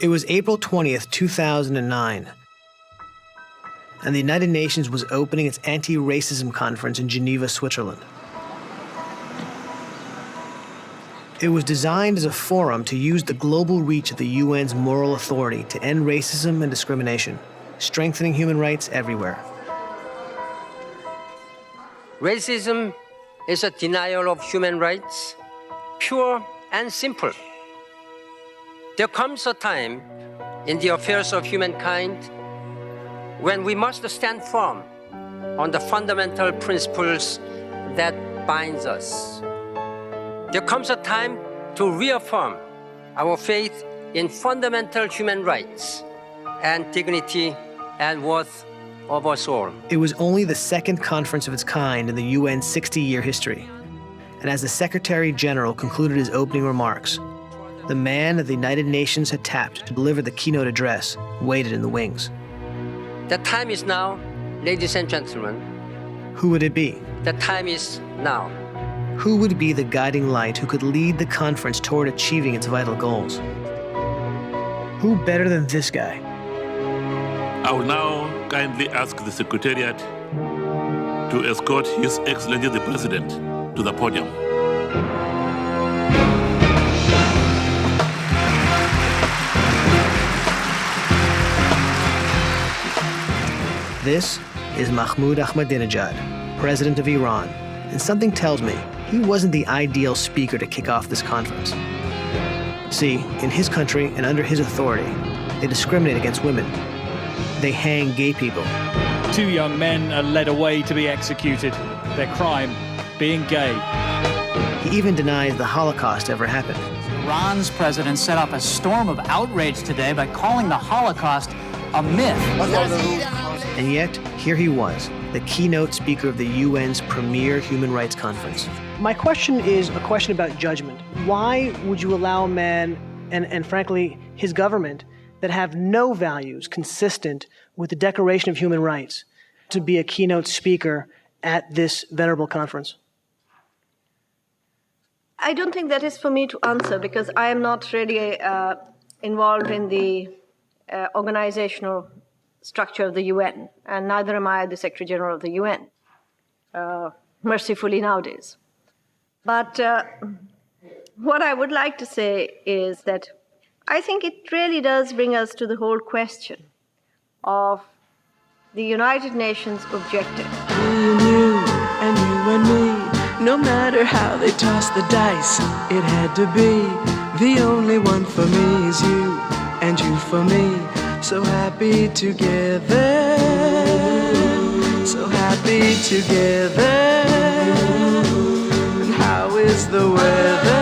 It was April 20th, 2009, and the United Nations was opening its anti-racism conference in Geneva, Switzerland. It was designed as a forum to use the global reach of the UN's moral authority to end racism and discrimination, strengthening human rights everywhere. Racism is a denial of human rights, pure and simple. There comes a time in the affairs of humankind when we must stand firm on the fundamental principles that binds us. There comes a time to reaffirm our faith in fundamental human rights and dignity and worth of us all. It was only the second conference of its kind in the UN's 60-year history. And as the Secretary General concluded his opening remarks, the man that the United Nations had tapped to deliver the keynote address waited in the wings. The time is now, ladies and gentlemen. Who would it be? The time is now. Who would be the guiding light who could lead the conference toward achieving its vital goals? Who better than this guy? I will now kindly ask the Secretariat to escort His Excellency the President to the podium. This is Mahmoud Ahmadinejad, president of Iran, and something tells me he wasn't the ideal speaker to kick off this conference. See, in his country and under his authority, they discriminate against women. They hang gay people. 2 young men are led away to be executed, their crime being gay. He even denies the Holocaust ever happened. Iran's president set off a storm of outrage today by calling the Holocaust a myth. And yet, here he was, the keynote speaker of the UN's premier human rights conference. My question is a question about judgment. Why would you allow a man, and frankly, his government, that have no values consistent with the Declaration of Human Rights to be a keynote speaker at this venerable conference? I don't think that is for me to answer because I am not really involved in the organizational structure of the UN, and neither am I the Secretary General of the UN, mercifully nowadays. But what I would like to say is that I think it really does bring us to the whole question of the United Nations objective. Me and you, and you and me, no matter how they toss the dice, it had to be. The only one for me is you, and you for me. So happy together, so happy together. And how is the weather?